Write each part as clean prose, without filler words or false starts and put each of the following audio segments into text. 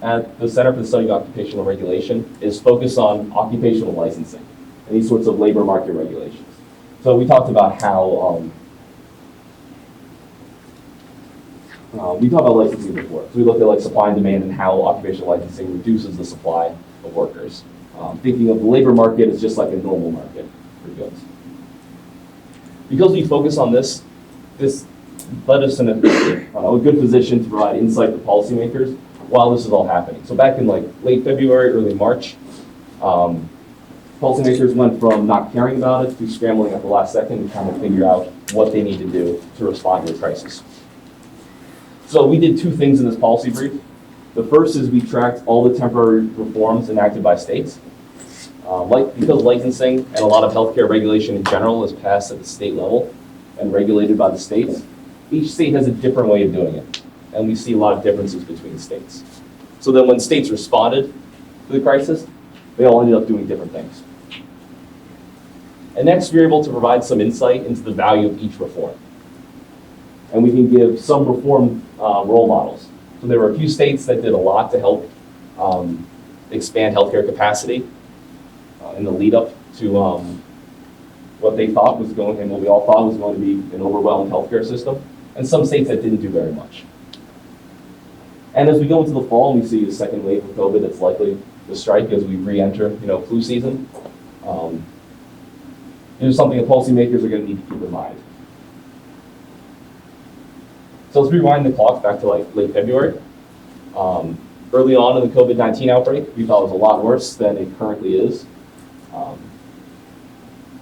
at the Center for the Study of Occupational Regulation is focused on occupational licensing and these sorts of labor market regulations. So we talked about how we talked about licensing before. So we looked at like supply and demand and how occupational licensing reduces the supply of workers. Thinking of the labor market as just like a normal market for goods. Because we focus on this led us in a good position to provide insight to policymakers while this is all happening. So back in like late February, early March, policymakers went from not caring about it to scrambling at the last second to kind of figure out what they need to do to respond to the crisis. So we did two things in this policy brief. The first is we tracked all the temporary reforms enacted by states. Because licensing and a lot of healthcare regulation in general is passed at the state level and regulated by the states, each state has a different way of doing it. And we see a lot of differences between states. So then when states responded to the crisis, they all ended up doing different things. And next, we're able to provide some insight into the value of each reform. And we can give some reform role models. So there were a few states that did a lot to help expand healthcare capacity in the lead up to what they thought was going, and what we all thought was going to be an overwhelmed healthcare system, and some states that didn't do very much. And as we go into the fall, we see a second wave of COVID that's likely to strike as we re-enter, flu season. It's something that policymakers are going to need to keep in mind. So let's rewind the clock back to like late February. Early on in the COVID-19 outbreak, we thought it was a lot worse than it currently is.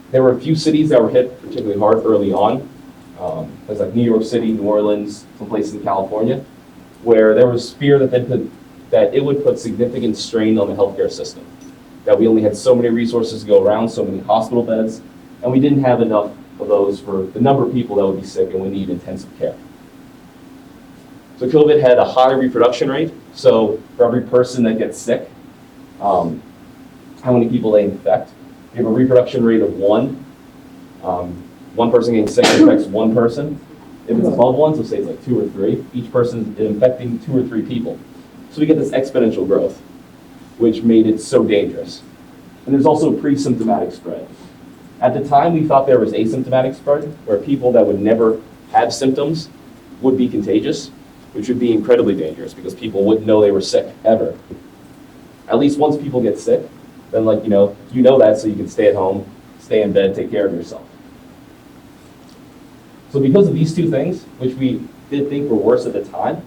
There were a few cities that were hit particularly hard early on. There's like New York City, New Orleans, some places in California, where there was fear that it would put significant strain on the healthcare system. That we only had so many resources to go around, so many hospital beds, and we didn't have enough of those for the number of people that would be sick and would need intensive care. So COVID had a high reproduction rate. So for every person that gets sick, how many people they infect? You have a reproduction rate of 1. One person getting sick infects one person. If it's above 1, so say it's like 2 or 3, each person is infecting 2 or 3 people. So we get this exponential growth, which made it so dangerous. And there's also pre-symptomatic spread. At the time, we thought there was asymptomatic spread, where people that would never have symptoms would be contagious, which would be incredibly dangerous because people wouldn't know they were sick ever. At least once people get sick, then you know that, so you can stay at home, stay in bed, take care of yourself. So because of these two things, which we did think were worse at the time,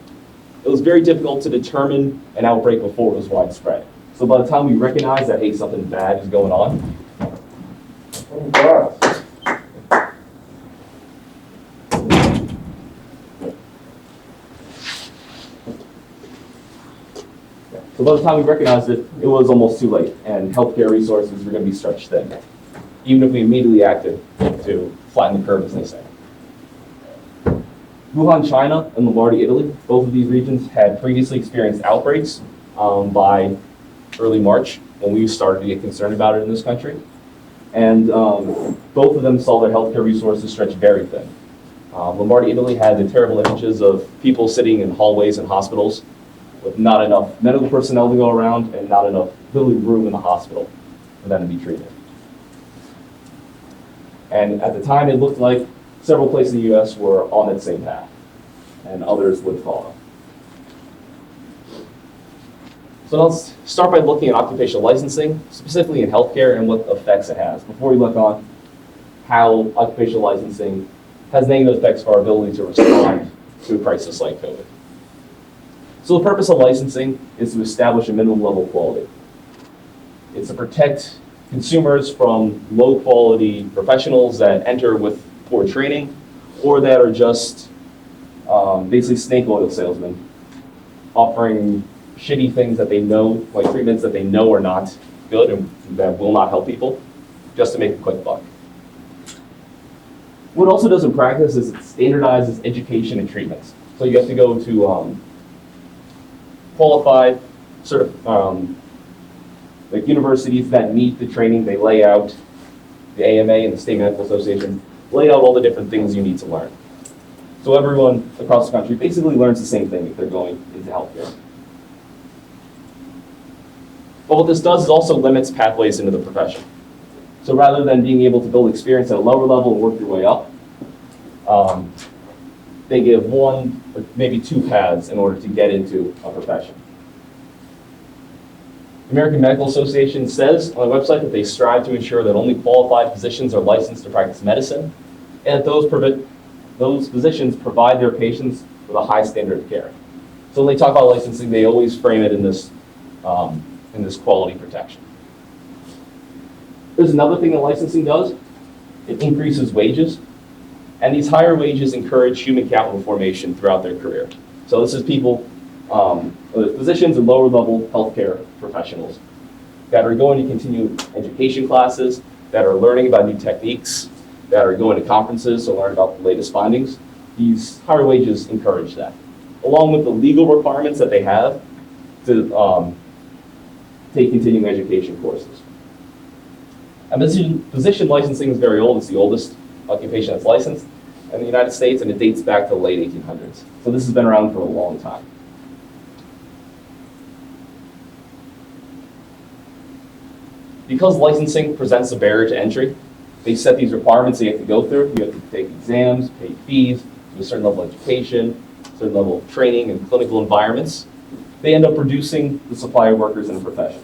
it was very difficult to determine an outbreak before it was widespread. So by the time we recognized that, hey, something bad is going on, So by the time we recognized it, it was almost too late, and healthcare resources were going to be stretched thin, even if we immediately acted to flatten the curve, as they say. Wuhan, China, and Lombardy, Italy, both of these regions had previously experienced outbreaks by early March, when we started to get concerned about it in this country. And both of them saw their healthcare resources stretched very thin. Lombardy, Italy had the terrible images of people sitting in hallways and hospitals with not enough medical personnel to go around and not enough literally room in the hospital for them to be treated. And at the time, it looked like several places in the US were on that same path, and others would follow. So let's start by looking at occupational licensing, specifically in healthcare, and what effects it has, before we look on how occupational licensing has negative effects for our ability to respond to a crisis like COVID. So the purpose of licensing is to establish a minimum level of quality. It's to protect consumers from low quality professionals that enter with poor training, or that are just basically snake oil salesmen, offering shitty things that they know, like treatments that they know are not good and that will not help people, just to make a quick buck. What it also does in practice is it standardizes education and treatments. So you have to go to qualified like universities that meet the training they lay out. The AMA and the State Medical Association lay out all the different things you need to learn. So everyone across the country basically learns the same thing if they're going into healthcare. But what this does is also limits pathways into the profession. So rather than being able to build experience at a lower level and work your way up, they give one or maybe two paths in order to get into a profession. The American Medical Association says on their website that they strive to ensure that only qualified physicians are licensed to practice medicine, and that those physicians provide their patients with a high standard of care. So when they talk about licensing, they always frame it in this quality protection. There's another thing that licensing does. It increases wages, and these higher wages encourage human capital formation throughout their career. So this is people, physicians and lower level healthcare professionals that are going to continue education classes, that are learning about new techniques, that are going to conferences to learn about the latest findings. These higher wages encourage that, along with the legal requirements that they have to take continuing education courses. And physician licensing is very old. It's the oldest occupation that's licensed in the United States, and it dates back to the late 1800s. So this has been around for a long time. Because licensing presents a barrier to entry, they set these requirements that you have to go through. You have to take exams, pay fees, do a certain level of education, a certain level of training and clinical environments. They end up reducing the supply of workers in the profession.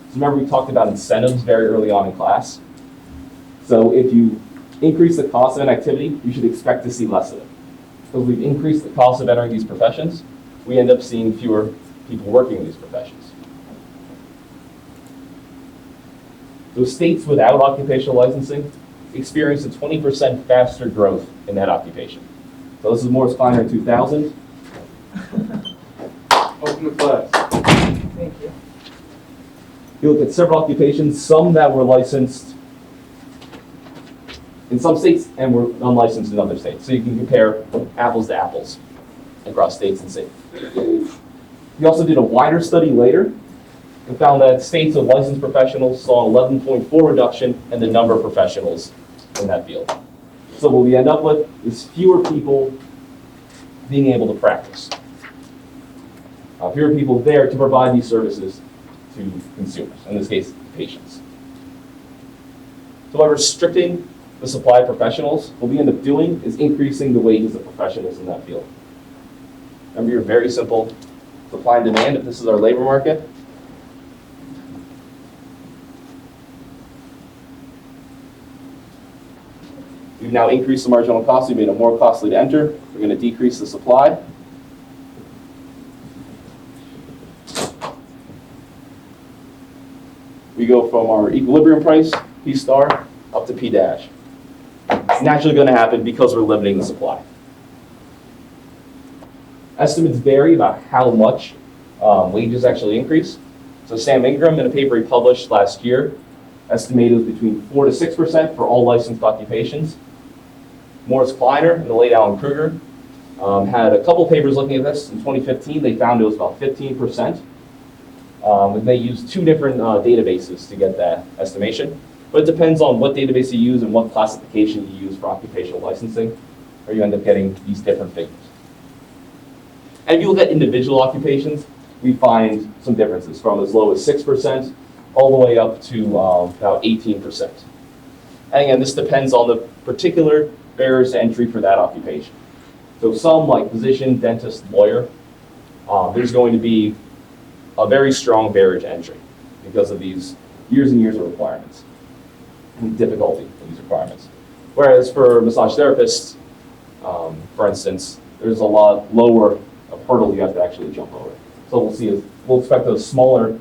So remember, we talked about incentives very early on in class. So if you increase the cost of an activity, you should expect to see less of it. Because we've increased the cost of entering these professions, we end up seeing fewer people working in these professions. So states without occupational licensing experience a 20% faster growth in that occupation. So this is Morris Kleiner in 2000. Open the class. Thank you. You look at several occupations, some that were licensed in some states and were unlicensed in other states. So you can compare apples to apples across states and states. We also did a wider study later and found that states with licensed professionals saw an 11.4 reduction in the number of professionals in that field. So what we end up with is fewer people being able to practice. Fewer people there to provide these services to consumers, in this case, patients. So by restricting the supply of professionals, what we end up doing is increasing the wages of professionals in that field. Remember your very simple supply and demand, if this is our labor market. We've now increased the marginal cost, we've made it more costly to enter. We're going to decrease the supply. We go from our equilibrium price, P star, up to P dash. It's naturally going to happen because we're limiting the supply. Estimates vary about how much wages actually increase. So Sam Ingram, in a paper he published last year, estimated between 4 to 6% for all licensed occupations. Morris Kleiner and the late Alan Kruger had a couple papers looking at this. In 2015, they found it was about 15%. And they used two different databases to get that estimation. But it depends on what database you use and what classification you use for occupational licensing, or you end up getting these different figures. And if you look at individual occupations, we find some differences from as low as 6% all the way up to about 18%. And again, this depends on the particular barriers to entry for that occupation. So some, like physician, dentist, lawyer, there's going to be a very strong barrier to entry because of these years and years of requirements and difficulty in these requirements. Whereas for massage therapists, for instance, there's a lot lower of hurdle you have to actually jump over. So we'll expect a smaller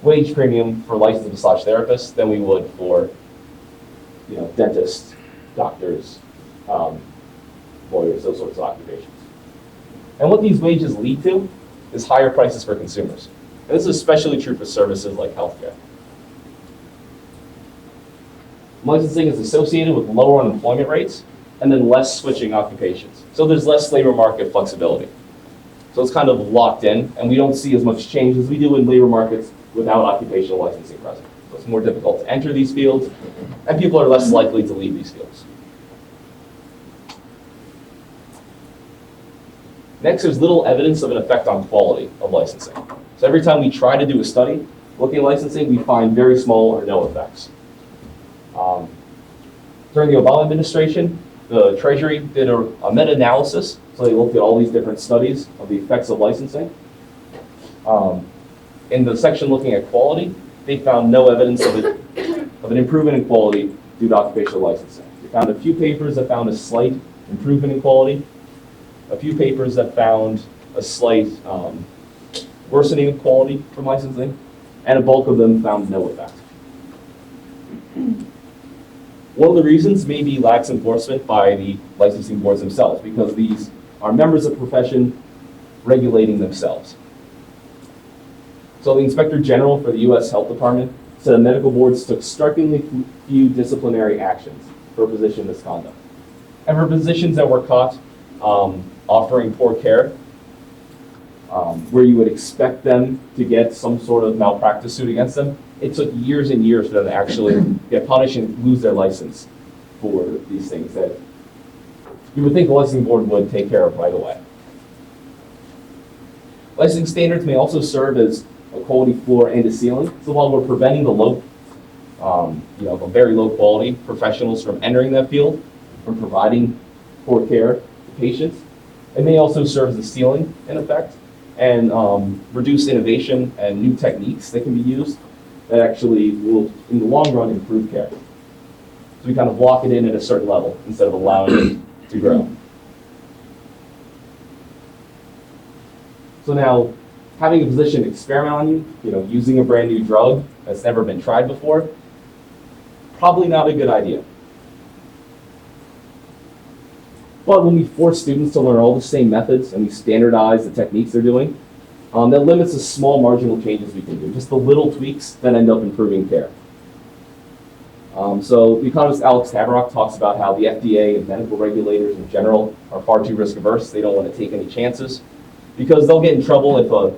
wage premium for licensed massage therapists than we would for, dentists, doctors, lawyers, those sorts of occupations. And what these wages lead to is higher prices for consumers. And this is especially true for services like healthcare. Licensing is associated with lower unemployment rates and then less switching occupations. So there's less labor market flexibility. So it's kind of locked in, and we don't see as much change as we do in labor markets without occupational licensing present. So it's more difficult to enter these fields, and people are less likely to leave these fields. Next, there's little evidence of an effect on quality of licensing. So every time we try to do a study, looking at licensing, we find very small or no effects. During the Obama administration, the Treasury did a meta-analysis, so they looked at all these different studies of the effects of licensing. In the section looking at quality, they found no evidence of an improvement in quality due to occupational licensing. They found a few papers that found a slight improvement in quality, a few papers that found a slight worsening of quality from licensing, and a bulk of them found no effect. One of the reasons may be lax enforcement by the licensing boards themselves, because these are members of the profession regulating themselves. So the Inspector General for the U.S. Health Department said that medical boards took strikingly few disciplinary actions for physician misconduct. And for physicians that were caught offering poor care, where you would expect them to get some sort of malpractice suit against them, it took years and years for them to actually get punished and lose their license for these things that you would think the licensing board would take care of right away. Licensing standards may also serve as a quality floor and a ceiling. So while we're preventing the the very low quality professionals from entering that field, from providing poor care to patients, it may also serve as a ceiling in effect and reduce innovation and new techniques that can be used that actually will, in the long run, improve care. So we kind of lock it in at a certain level instead of allowing it to grow. So now, having a physician experiment on you, using a brand new drug that's never been tried before, probably not a good idea. But when we force students to learn all the same methods and we standardize the techniques they're doing, that limits the small marginal changes we can do, just the little tweaks that end up improving care. So the economist Alex Tabarrok talks about how the FDA and medical regulators in general are far too risk averse. They don't want to take any chances because they'll get in trouble if a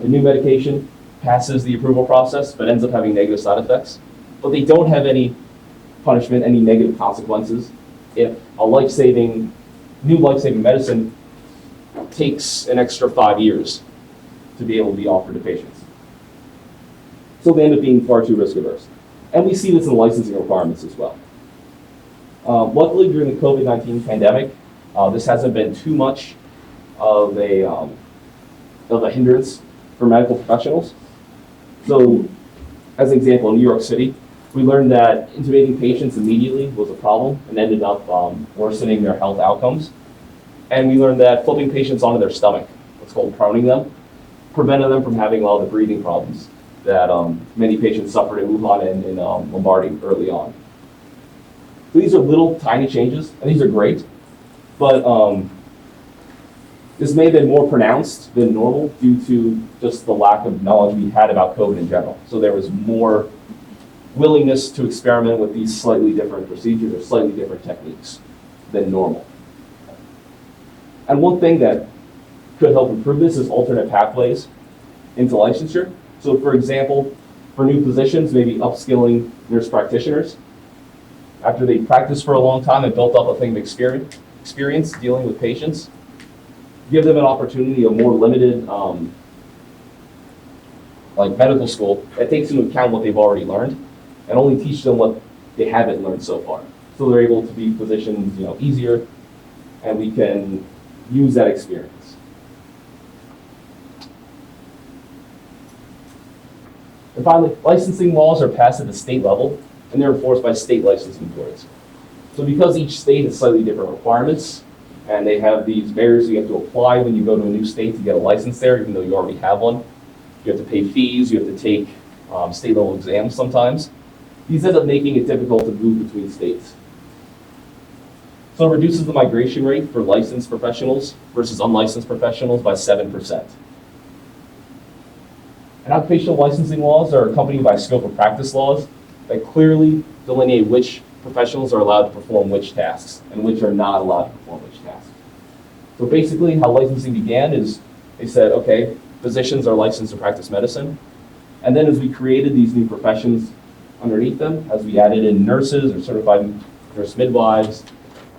new medication passes the approval process but ends up having negative side effects. But they don't have any punishment, any negative consequences if a new life-saving medicine takes an extra 5 years to be able to be offered to patients. So they end up being far too risk averse. And we see this in licensing requirements as well. Luckily, during the COVID-19 pandemic, this hasn't been too much of a hindrance for medical professionals. So, as an example, in New York City, we learned that intubating patients immediately was a problem and ended up worsening their health outcomes. And we learned that flipping patients onto their stomach, what's called proning them, prevented them from having a lot of the breathing problems that many patients suffered in Wuhan and in Lombardy early on. So these are little tiny changes, and these are great, but this may have been more pronounced than normal due to just the lack of knowledge we had about COVID in general. So there was more willingness to experiment with these slightly different procedures or slightly different techniques than normal. And one thing that could help improve this is alternate pathways into licensure. So for example, for new physicians, maybe upskilling nurse practitioners. After they practiced for a long time and built up a thing of experience dealing with patients, give them an opportunity, a more limited like medical school that takes into account what they've already learned and only teach them what they haven't learned so far. So they're able to be physicians, easier, and we can use that experience. And finally, licensing laws are passed at the state level, and they're enforced by state licensing boards. So because each state has slightly different requirements, and they have these barriers you have to apply when you go to a new state to get a license there, even though you already have one. You have to pay fees, you have to take state level exams sometimes. These end up making it difficult to move between states. So it reduces the migration rate for licensed professionals versus unlicensed professionals by 7%. And occupational licensing laws are accompanied by scope of practice laws that clearly delineate which professionals are allowed to perform which tasks and which are not allowed to perform which tasks. So basically how licensing began is they said, okay, physicians are licensed to practice medicine. And then as we created these new professions underneath them, as we added in nurses or certified nurse midwives,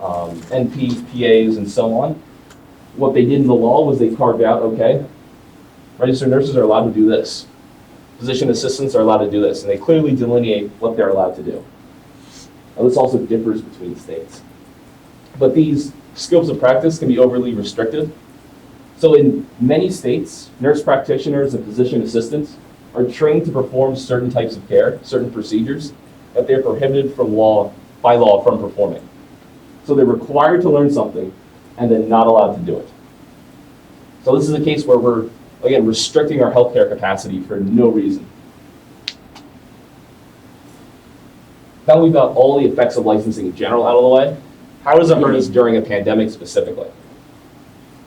NPs, PAs, and so on, what they did in the law was they carved out, okay, Registered nurses are allowed to do this. Physician assistants are allowed to do this, and they clearly delineate what they're allowed to do. Now, this also differs between states. But these scopes of practice can be overly restrictive. So in many states, nurse practitioners and physician assistants are trained to perform certain types of care, certain procedures that they're prohibited by law from performing. So they're required to learn something and then not allowed to do it. So this is a case where we're, again, restricting our healthcare capacity for no reason. Now we've got all the effects of licensing in general out of the way. How does it hurt us during a pandemic specifically?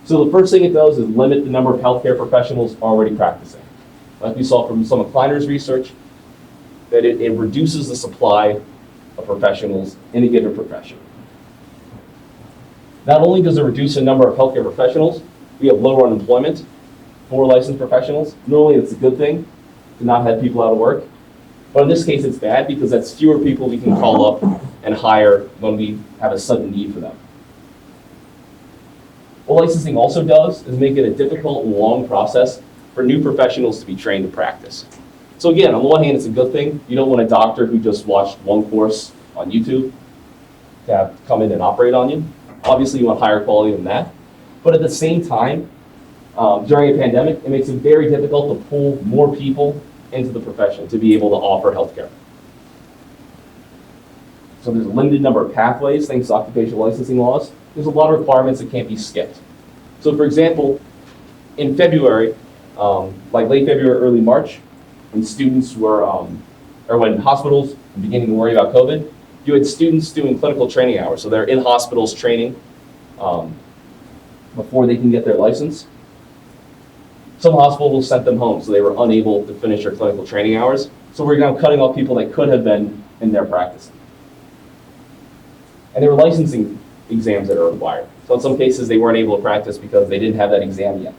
So the first thing it does is limit the number of healthcare professionals already practicing. Like we saw from some of Kleiner's research, that it reduces the supply of professionals in a given profession. Not only does it reduce the number of healthcare professionals, we have lower unemployment for licensed professionals. Normally it's a good thing to not have people out of work, but in this case it's bad because that's fewer people we can call up and hire when we have a sudden need for them. What licensing also does is make it a difficult and long process for new professionals to be trained to practice. So again, on the one hand, it's a good thing. You don't want a doctor who just watched one course on YouTube to have come in and operate on you. Obviously, you want higher quality than that. But at the same time, during a pandemic, it makes it very difficult to pull more people into the profession to be able to offer healthcare. So there's a limited number of pathways, thanks to occupational licensing laws. There's a lot of requirements that can't be skipped. So for example, in February, like late February, early March, when students were, or when hospitals were beginning to worry about COVID, you had students doing clinical training hours. So they're in hospitals training before they can get their license. Some hospitals sent them home, so they were unable to finish their clinical training hours. So we're now cutting off people that could have been in their practice. And there were licensing exams that are required. So in some cases, they weren't able to practice because they didn't have that exam yet.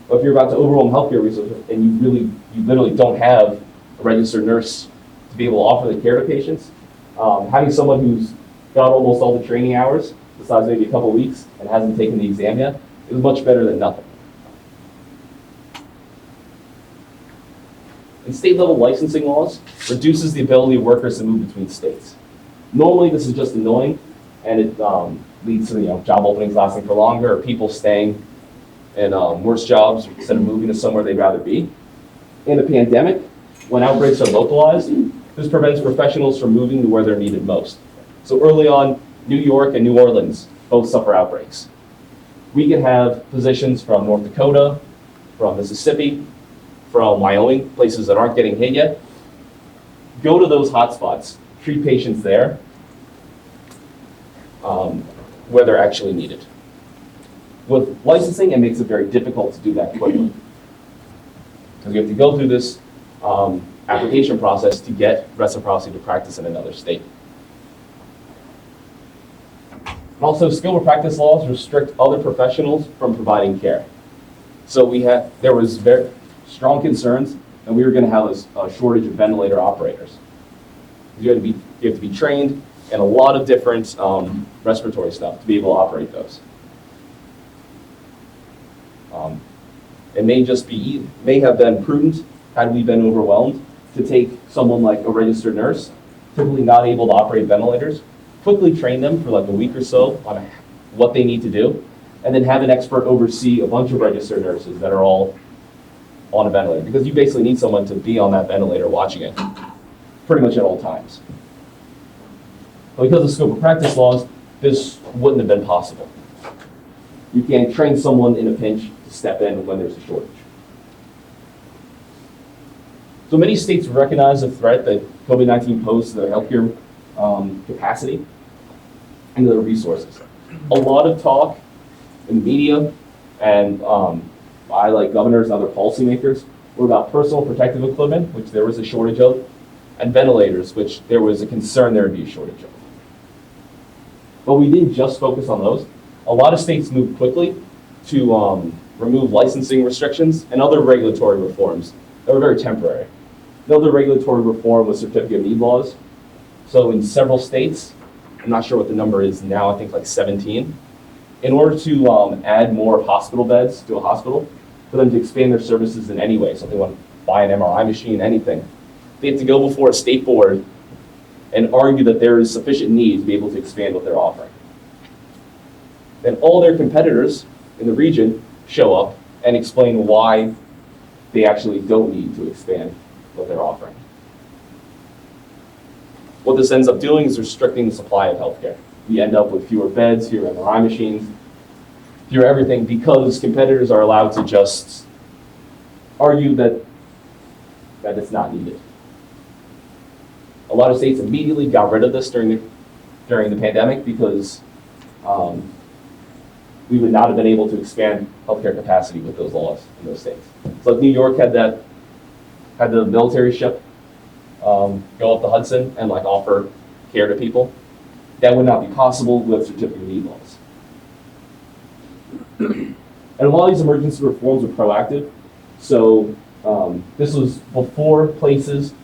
But if you're about to overwhelm healthcare resources and you literally don't have a registered nurse to be able to offer the care to patients, having someone who's got almost all the training hours, besides maybe a couple of weeks, and hasn't taken the exam yet, is much better than nothing. And state-level licensing laws reduces the ability of workers to move between states. Normally, this is just annoying, and it leads to job openings lasting for longer, or people staying in worse jobs instead of moving to somewhere they'd rather be. In a pandemic, when outbreaks are localized, this prevents professionals from moving to where they're needed most. So early on, New York and New Orleans both suffer outbreaks. We can have physicians from North Dakota, from Mississippi, from Wyoming, places that aren't getting hit yet, go to those hotspots, treat patients there where they're actually needed. With licensing, it makes it very difficult to do that quickly, because you have to go through this application process to get reciprocity to practice in another state. Also, skill of practice laws restrict other professionals from providing care. So there was very strong concerns that we were going to have a shortage of ventilator operators. You have to be trained in a lot of different respiratory stuff to be able to operate those. It may have been prudent, had we been overwhelmed, to take someone like a registered nurse, typically not able to operate ventilators, quickly train them for like a week or so on what they need to do, and then have an expert oversee a bunch of registered nurses that are all on a ventilator, because you basically need someone to be on that ventilator watching it pretty much at all times. But because of scope of practice laws, this wouldn't have been possible. You can't train someone in a pinch to step in when there's a shortage. So many states recognize the threat that COVID-19 posed to their healthcare capacity and their resources. A lot of talk in media and by like governors and other policymakers were about personal protective equipment, which there was a shortage of, and ventilators, which there was a concern there would be a shortage of. But we didn't just focus on those. A lot of states moved quickly to remove licensing restrictions and other regulatory reforms that were very temporary. Another regulatory reform was certificate of need laws. So in several states, I'm not sure what the number is now, I think like 17, in order to add more hospital beds to a hospital, for them to expand their services in any way, so if they want to buy an MRI machine, anything, they have to go before a state board and argue that there is sufficient need to be able to expand what they're offering. Then all their competitors in the region show up and explain why they actually don't need to expand what they're offering. What this ends up doing is restricting the supply of healthcare. We end up with fewer beds, fewer MRI machines, fewer everything, because competitors are allowed to just argue that it's not needed. A lot of states immediately got rid of this during the pandemic because we would not have been able to expand healthcare capacity with those laws in those states. So like New York had the military ship go up the Hudson and like offer care to people. That would not be possible with certificate of need laws. And a lot of these emergency reforms were proactive. So this was before places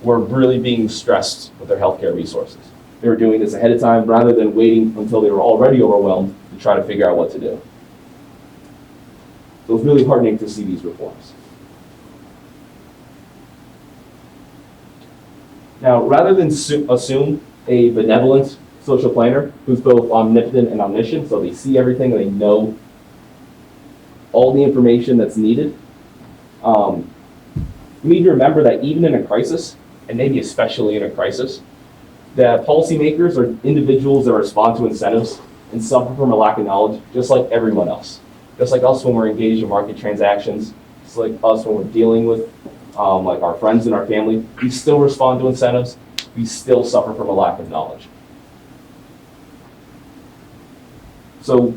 were really being stressed with their healthcare resources. They were doing this ahead of time rather than waiting until they were already overwhelmed to try to figure out what to do. So it's really heartening to see these reforms. Now, rather than assume a benevolent social planner who's both omnipotent and omniscient, so they see everything and they know all the information that's needed, we need to remember that even in a crisis, and maybe especially in a crisis, that policymakers are individuals that respond to incentives and suffer from a lack of knowledge, just like everyone else. Just like us when we're engaged in market transactions, just like us when we're dealing with like our friends and our family, we still respond to incentives. We still suffer from a lack of knowledge. So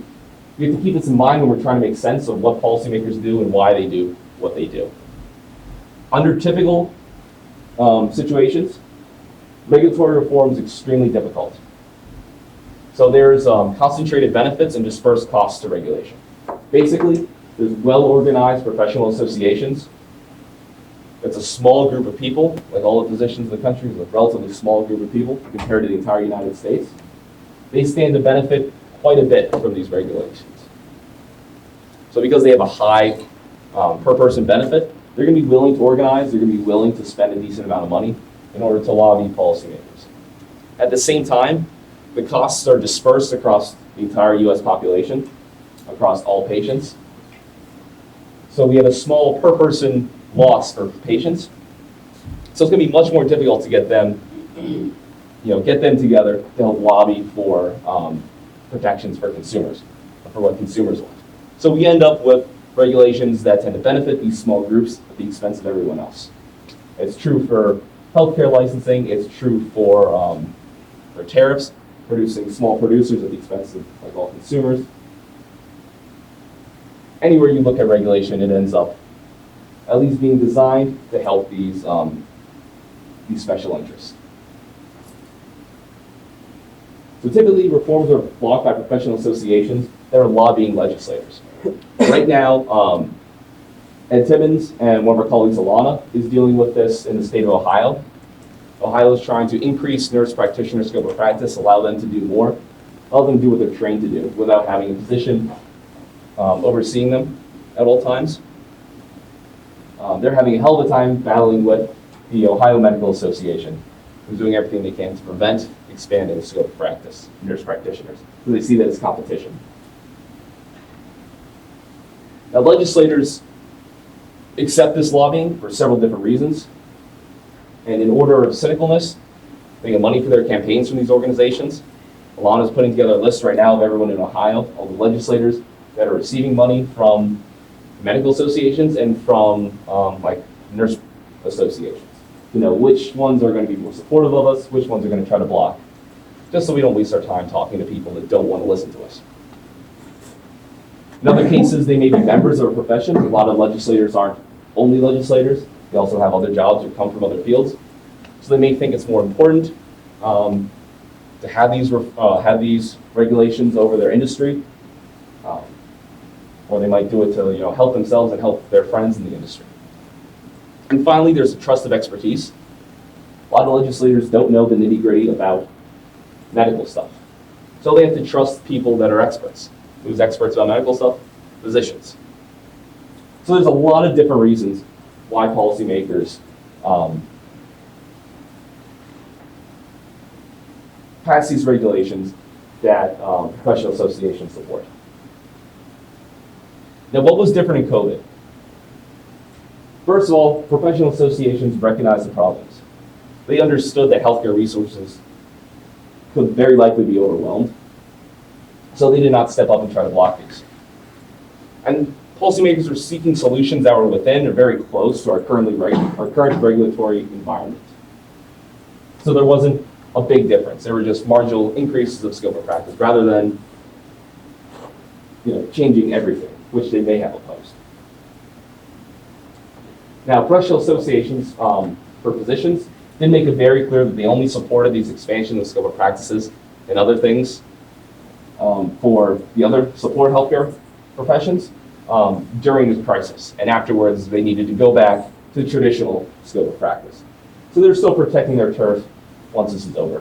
we have to keep this in mind when we're trying to make sense of what policymakers do and why they do what they do. Under typical situations, regulatory reform is extremely difficult. So there's concentrated benefits and dispersed costs to regulation. Basically, there's well-organized professional associations. It's a small group of people, like all the physicians in the country, is a relatively small group of people compared to the entire United States. They stand to benefit quite a bit from these regulations. So because they have a high per person benefit, they're going to be willing to organize, they're going to be willing to spend a decent amount of money in order to lobby policymakers. At the same time, the costs are dispersed across the entire US population, across all patients. So we have a small per person loss for patients. So it's going to be much more difficult to get them, get them together to help lobby for protections for consumers, for what consumers want. So we end up with regulations that tend to benefit these small groups at the expense of everyone else. It's true for healthcare licensing. It's true for tariffs, producing small producers at the expense of like all consumers. Anywhere you look at regulation, it ends up at least being designed to help these special interests. So typically, reforms are blocked by professional associations that are lobbying legislators. Right now, Ed Timmons and one of our colleagues, Alana, is dealing with this in the state of Ohio. Ohio is trying to increase nurse practitioner scope of practice, allow them to do more, allow them to do what they're trained to do without having a physician overseeing them at all times. They're having a hell of a time battling with the Ohio Medical Association, who's doing everything they can to prevent expanding the scope of practice, nurse practitioners, because they see that as competition. Now, legislators accept this lobbying for several different reasons. And in order of cynicalness, they get money for their campaigns from these organizations. Alana's putting together a list right now of everyone in Ohio, all the legislators that are receiving money from medical associations and from like nurse associations. Which ones are going to be more supportive of us, which ones are going to try to block, just so we don't waste our time talking to people that don't want to listen to us. In other cases, they may be members of a profession. A lot of legislators aren't only legislators. They also have other jobs or come from other fields. So they may think it's more important to have these regulations over their industry, or they might do it to help themselves and help their friends in the industry. And finally, there's the trust of expertise. A lot of legislators don't know the nitty-gritty about medical stuff. So they have to trust people that are experts. Who's experts about medical stuff? Physicians. So there's a lot of different reasons why policymakers pass these regulations that professional associations support. Now, what was different in COVID? First of all, professional associations recognized the problems. They understood that healthcare resources could very likely be overwhelmed, so they did not step up and try to block these. And policymakers were seeking solutions that were within or very close to our current regulatory environment. So there wasn't a big difference. There were just marginal increases of scope of practice rather than changing everything, which they may have opposed. Now, professional associations for physicians did make it very clear that they only supported these expansion of scope of practices and other things for the other support healthcare professions during this crisis. And afterwards, they needed to go back to the traditional scope of practice. So they're still protecting their turf once this is over.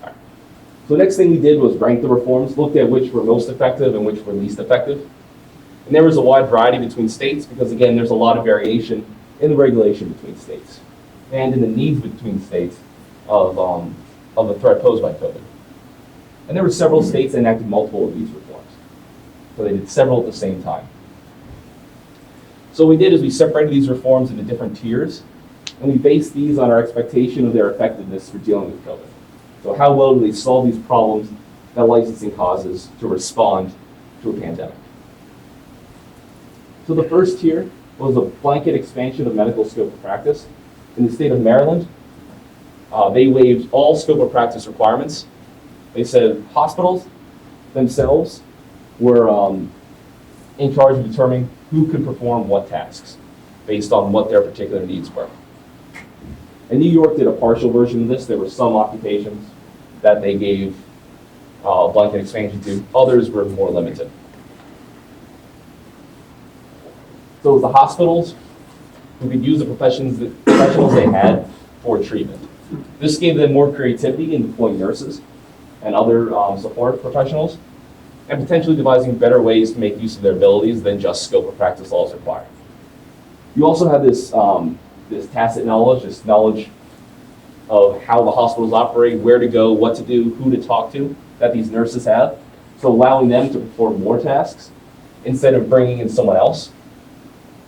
All right. So the next thing we did was rank the reforms, looked at which were most effective and which were least effective. And there was a wide variety between states because, again, there's a lot of variation in the regulation between states and in the needs between states of the threat posed by COVID. And there were several states that enacted multiple of these reforms. So they did several at the same time. So what we did is we separated these reforms into different tiers, and we based these on our expectation of their effectiveness for dealing with COVID. So how well do they solve these problems that licensing causes to respond to a pandemic? So the first tier was a blanket expansion of medical scope of practice. In the state of Maryland, they waived all scope of practice requirements. They said hospitals themselves were in charge of determining who could perform what tasks based on what their particular needs were. And New York did a partial version of this. There were some occupations that they gave a blanket expansion to. Others were more limited. So it was the hospitals who could use the professionals they had for treatment. This gave them more creativity in deploying nurses and other support professionals, and potentially devising better ways to make use of their abilities than just scope of practice laws require. You also have this tacit knowledge, this knowledge of how the hospitals operate, where to go, what to do, who to talk to, that these nurses have. So allowing them to perform more tasks instead of bringing in someone else.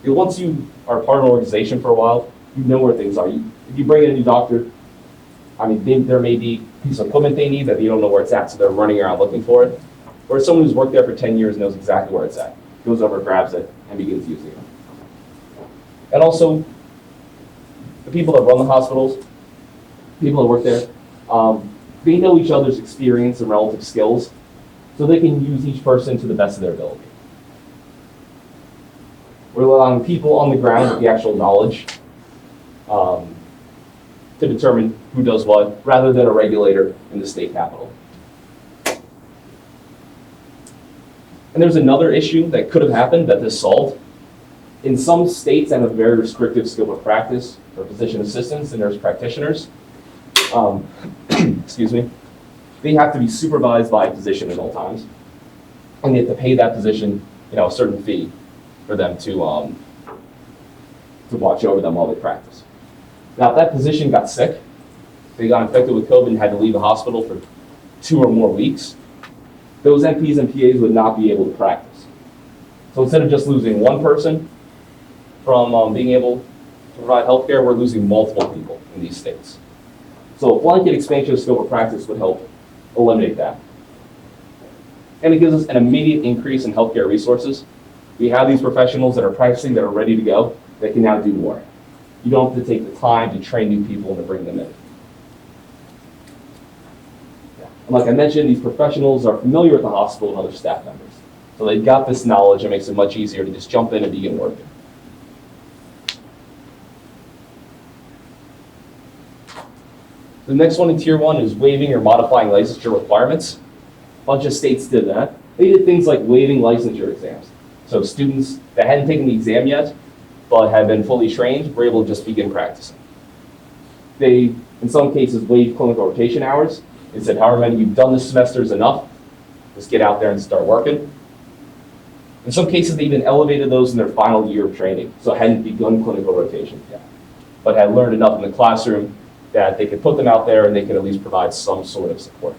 Because once you are part of an organization for a while, you know where things are. If you bring in a new doctor, there may be a piece of equipment they need that you don't know where it's at, so they're running around looking for it. Or someone who's worked there for 10 years knows exactly where it's at, goes over, grabs it, and begins using it. And also, the people that run the hospitals, people that work there, they know each other's experience and relative skills, so they can use each person to the best of their ability. We're allowing people on the ground with the actual knowledge to determine who does what, rather than a regulator in the state capitol. And there's another issue that could have happened that this solved. In some states that have very restrictive scope of practice for physician assistants and nurse practitioners, excuse me, they have to be supervised by a physician at all times, and they have to pay that physician, a certain fee for them to watch over them while they practice. Now, if that physician got sick, they got infected with COVID and had to leave the hospital for 2 or more weeks, those NPs and PAs would not be able to practice. So instead of just losing one person from being able to provide healthcare, we're losing multiple people in these states. So a blanket expansion of scope of practice would help eliminate that. And it gives us an immediate increase in healthcare resources. We have these professionals that are practicing, that are ready to go, that can now do more. You don't have to take the time to train new people and to bring them in. And like I mentioned, these professionals are familiar with the hospital and other staff members. So they've got this knowledge. It makes it much easier to just jump in and begin working. The next one in Tier 1 is waiving or modifying licensure requirements. A bunch of states did that. They did things like waiving licensure exams. So students that hadn't taken the exam yet, but had been fully trained, were able to just begin practicing. They, in some cases, waived clinical rotation hours and said, however many you've done this semester is enough. Just get out there and start working. In some cases, they even elevated those in their final year of training, so hadn't begun clinical rotation yet, but had learned enough in the classroom that they could put them out there and they could at least provide some sort of support.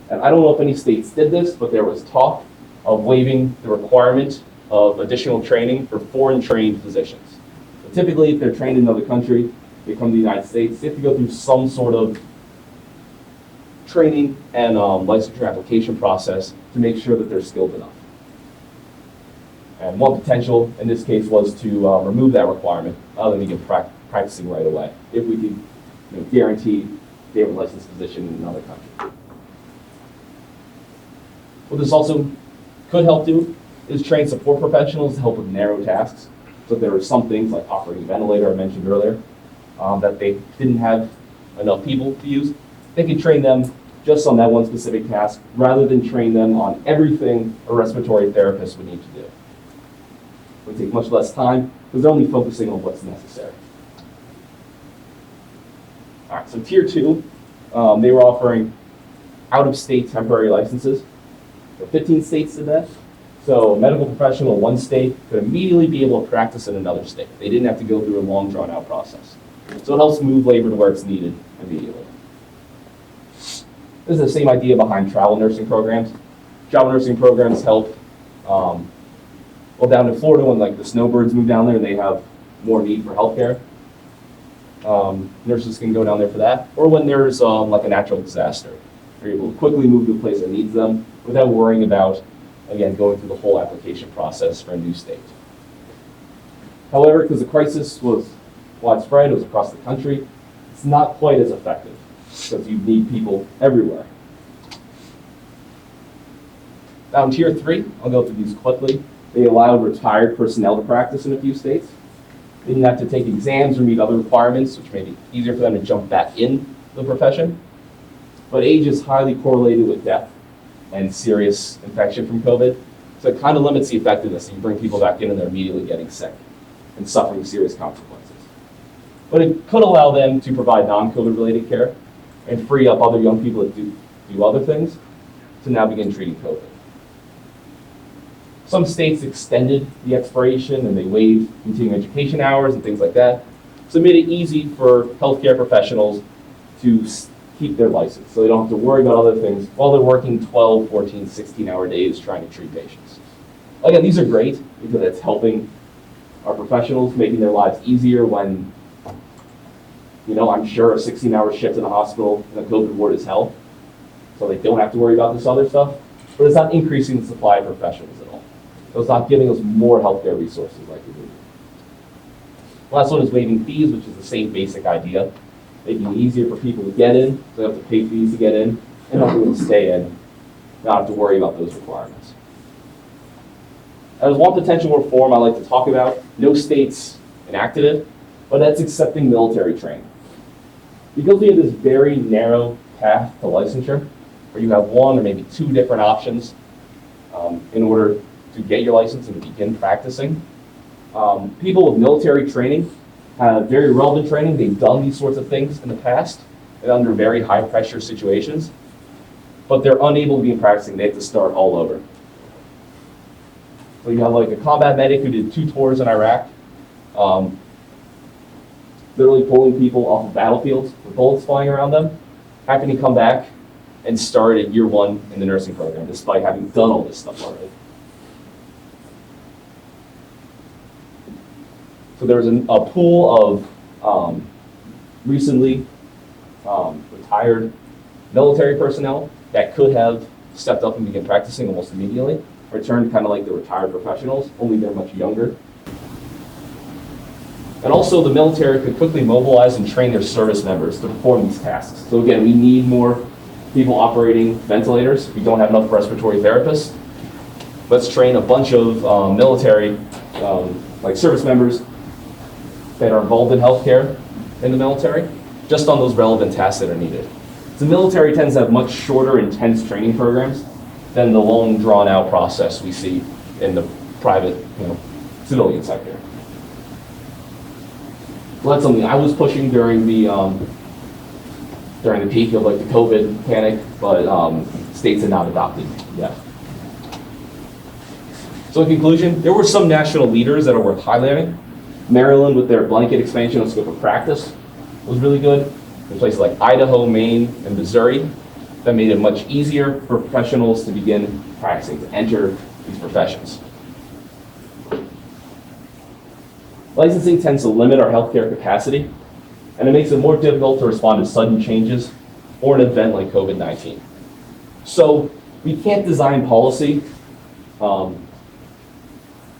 And I don't know if any states did this, but there was talk of waiving the requirement of additional training for foreign trained physicians. So typically, if they're trained in another country, they come to the United States, they have to go through some sort of training and licensure application process to make sure that they're skilled enough. And one potential in this case was to remove that requirement, allow them to begin practicing right away, if we could guarantee they have a licensed physician in another country. What this also could help do is train support professionals to help with narrow tasks. So there are some things like operating a ventilator I mentioned earlier that they didn't have enough people to use. They could train them just on that one specific task rather than train them on everything a respiratory therapist would need to do. It would take much less time because they're only focusing on what's necessary. All right, so tier 2, they were offering out-of-state temporary licenses. So 15 states did that. So a medical professional in one state could immediately be able to practice in another state. They didn't have to go through a long, drawn-out process. So it helps move labor to where it's needed immediately. This is the same idea behind travel nursing programs. Travel nursing programs help, well, down in Florida when like the snowbirds move down there and they have more need for healthcare. Nurses can go down there for that. Or when there's like a natural disaster, they're able to quickly move to a place that needs them without worrying about, again, going through the whole application process for a new state. However, because the crisis was widespread, it was across the country, it's not quite as effective because you need people everywhere. Now in tier 3, I'll go through these quickly. They allowed retired personnel to practice in a few states. They didn't have to take exams or meet other requirements, which made it easier for them to jump back in the profession. But age is highly correlated with death and serious infection from COVID. So it kind of limits the effectiveness. You bring people back in and they're immediately getting sick and suffering serious consequences. But it could allow them to provide non-COVID related care and free up other young people that do other things to now begin treating COVID. Some states extended the expiration and they waived continuing education hours and things like that. So it made it easy for healthcare professionals to keep their license. So they don't have to worry about other things while they're working 12, 14, 16-hour days trying to treat patients. Again, these are great because it's helping our professionals, making their lives easier when, I'm sure a 16-hour shift in the hospital in a COVID ward is hell. So they don't have to worry about this other stuff. But it's not increasing the supply of professionals at all. So it's not giving us more healthcare resources like we do. The last one is waiving fees, which is the same basic idea. Making it easier for people to get in, so they have to pay fees to get in, and helping them stay in, not have to worry about those requirements. There's one potential reform I like to talk about. No states enacted it, but that's accepting military training. Because we have this very narrow path to licensure, where you have one or maybe two different options in order to get your license and to begin practicing. People with military training have very relevant training. They've done these sorts of things in the past and under very high pressure situations, but they're unable to be practicing. They have to start all over. So you have like a combat medic who did 2 tours in Iraq, literally pulling people off of battlefields with bullets flying around them, having to come back and start at year 1 in the nursing program, despite having done all this stuff already. So there's a pool of recently retired military personnel that could have stepped up and began practicing almost immediately, returned kind of like the retired professionals, only they're much younger. And also the military could quickly mobilize and train their service members to perform these tasks. So again, we need more people operating ventilators. We don't have enough respiratory therapists. Let's train a bunch of military, like service members that are involved in healthcare in the military, just on those relevant tasks that are needed. The military tends to have much shorter, intense training programs than the long, drawn-out process we see in the private, civilian sector. So that's something I was pushing during the peak of like the COVID panic, but states had not adopted yet. So in conclusion, there were some national leaders that are worth highlighting. Maryland, with their blanket expansion of scope of practice, was really good. In places like Idaho, Maine, and Missouri, that made it much easier for professionals to begin practicing, to enter these professions. Licensing tends to limit our healthcare capacity, and it makes it more difficult to respond to sudden changes or an event like COVID-19. So we can't design policy to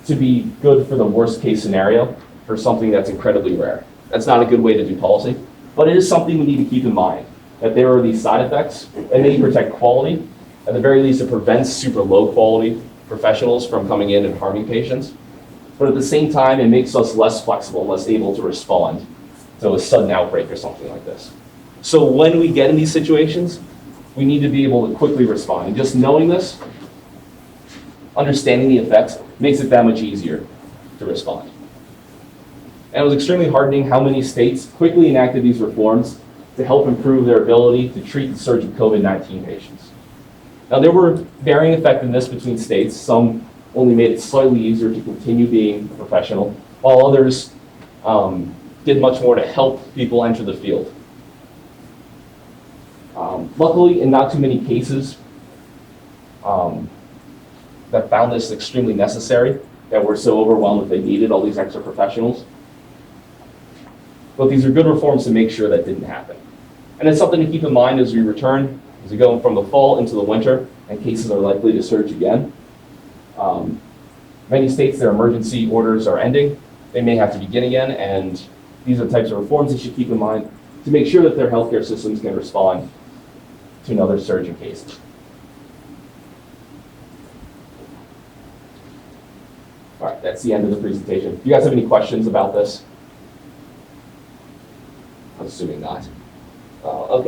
be good for the worst case scenario for something that's incredibly rare. That's not a good way to do policy, but it is something we need to keep in mind, that there are these side effects and they protect quality. At the very least, it prevents super low quality professionals from coming in and harming patients. But at the same time, it makes us less flexible, less able to respond to a sudden outbreak or something like this. So when we get in these situations, we need to be able to quickly respond. And just knowing this, understanding the effects, makes it that much easier to respond. And it was extremely heartening how many states quickly enacted these reforms to help improve their ability to treat the surge of COVID-19 patients. Now, there were varying effectiveness between states. Some only made it slightly easier to continue being a professional, while others did much more to help people enter the field. Luckily, in not too many cases that found this extremely necessary, that were so overwhelmed that they needed all these extra professionals. But these are good reforms to make sure that didn't happen. And it's something to keep in mind as we return, as we go from the fall into the winter, and cases are likely to surge again. Many states, their emergency orders are ending. They may have to begin again, and these are the types of reforms they should keep in mind to make sure that their healthcare systems can respond to another surge in cases. All right, that's the end of the presentation. Do you guys have any questions about this? I'm assuming not. Okay.